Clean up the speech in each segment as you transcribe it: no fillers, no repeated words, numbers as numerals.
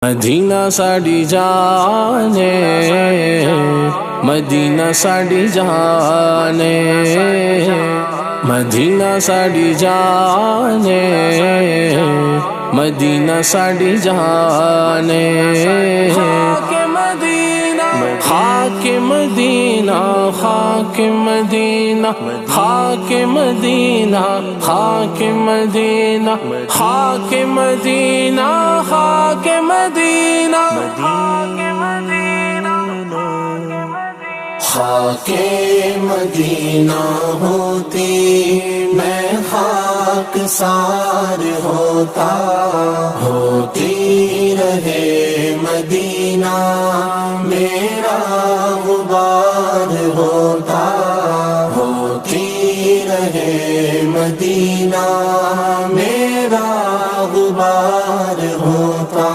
مدینہ ساڈی جان ہے، مدینہ ساڈی جان ہے، مدینہ ساڈی جان ہے، مدینہ ساڈی جان ہے۔ خاک مدینہ، خاک مدینہ، خاک مدینہ، خاک مدینہ، خاک مدینہ، خاک مدینہ، خاک مدینہ، خاک مدینہ ہوتی میں خاک سار ہوتا، ہوتی رہے مدینہ میرا غبار ہوتا، ہوتی رہے مدینہ میرا غبار ہوتا۔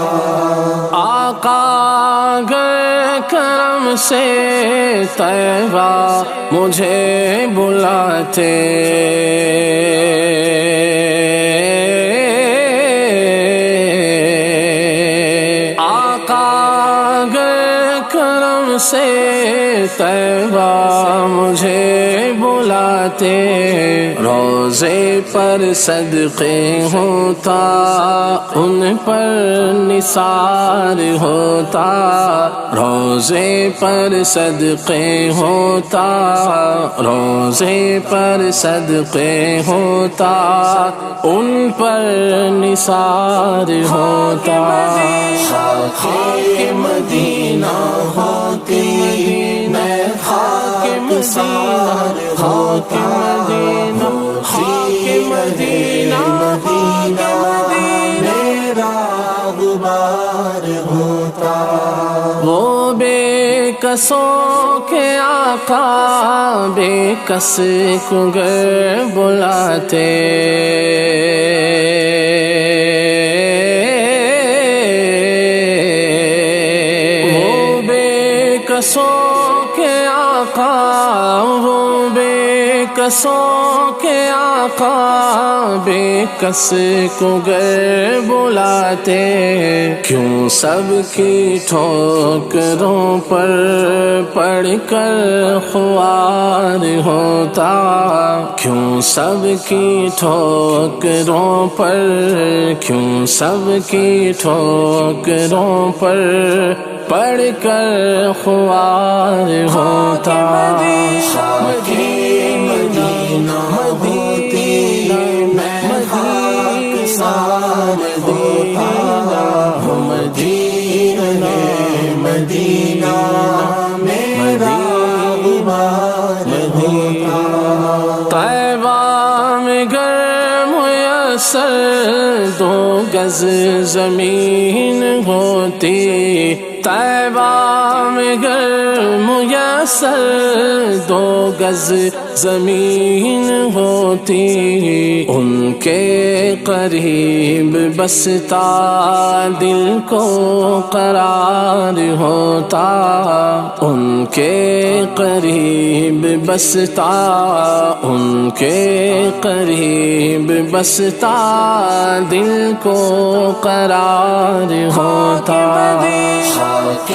آقا گئے کرم سے طیبہ مجھے بلاتے، آقا گئے کرم سے طیبہ مجھے بلاتے، روضے پر صدقے ہوتا ان پر نثار ہوتا، روضے پر صدقے ہوتا، روضے پر صدقے ہوتا ان پر نثار ہوتا۔ خاک مدینہ ہوتی میں خاک سار ہوتا، ہوتی مدینہ مدینہ میرا غبار ہوتا۔ وہ بے کسوں کے آقا بے کس کو گر بلاتے، وہ بے کسوں کے آقا، وہ بے کسوں کے آقا بے کس کو گر بلاتے، کیوں سب کی ٹھوکروں پر پڑھ کر خوار ہوتا، کیوں سب کی ٹھوکروں پر، کیوں سب کی ٹھوکروں پر پڑھ کر خوار ہوتا۔ خاک مدینہ ہوتی میں خاک سار ہوتا، مدینہ مدینہ میرا غبار ہوتا۔ طیبہ میں گر میسر 2 گز زمین ہوتی، طیبہ میں گر میسر 2 گز زمین ہوتی، ان کے قریب بستا دل کو قرار ہوتا، ان کے قریب بستا، ان کے قریب بستا دل کو قرار ہوتا۔ خاک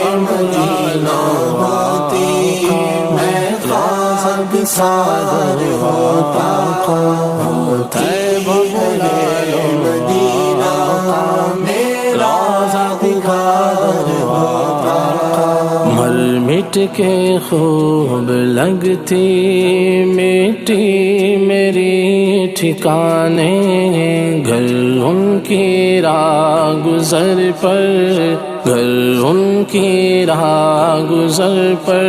مدینہ ہوتی میں خاک سار ہوتا، ہوتی مدینہ میرا غبار ہوتا۔ مر مٹ کے خوب لگتی مٹی میری ٹھکانے، گھر ان کی راہ گزر پر، گھر ان کی راہ گزر پر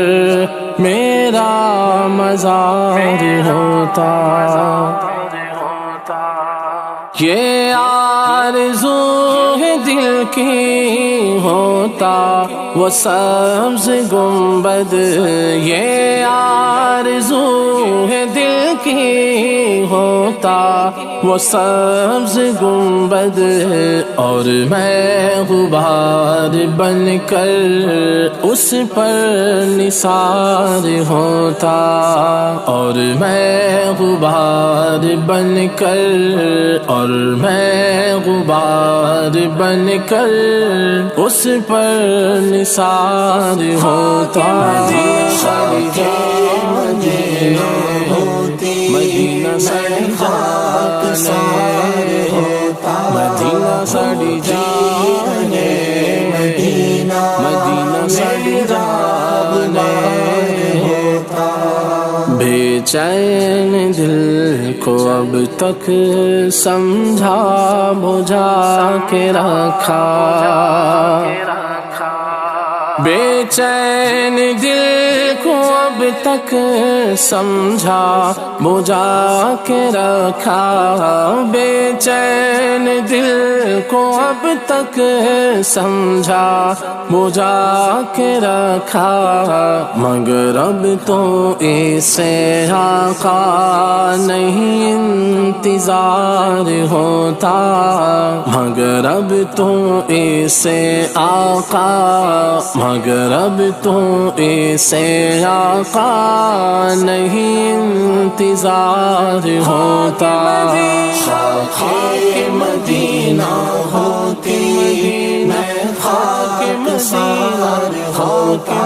میرا مزار ہوتا۔ یہ آرزو ہے دل کی ہوتا وہ سبز گنبد، یہ آرزو ہے دل کی ہوتا وہ سبز گنبد، اور میں غبار بن کر اس پر نثار ہوتا، اور میں غبار بن کر اور اور میں غبار بن کر اس پر نثار ہوتا مدینہ سڑی جانے مدینہ سڑی جانے مدینہ سڑی جانے بے چین دل کو اب تک سمجھا بجھا کے رکھا بے چین دل کو اب تک سمجھا بجھا کے رکھا بے چین دل کو اب تک سمجھا بجھا کے رکھا مگر اب تو اسے آقا نہیں انتظار ہوتا مگر اب تو اسے آقا مگر اب تو اسے آقا نہیں انتظار ہوتا خاک مدینہ ہوتی میں خاک سار ہوتا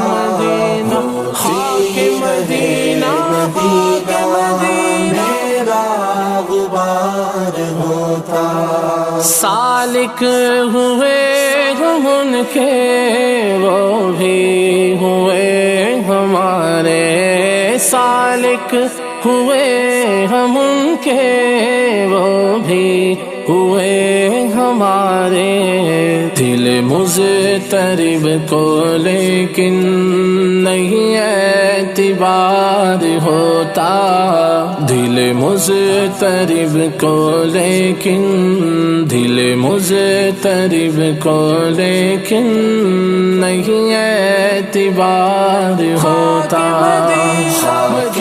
خاک مدینہ میرا غبار ہوتا سالک ہوئے ان کے وہ بھی ہوئے ہمارے سالک ہوئے ہم ان کے وہ بھی ہوئے ہمارے دل مضطرب کو لیکن نہیں اعتبار ہوتا دل مضطرب کو لیکن دل مضطرب کو لیکن نہیں اعتبار ہوتا خاک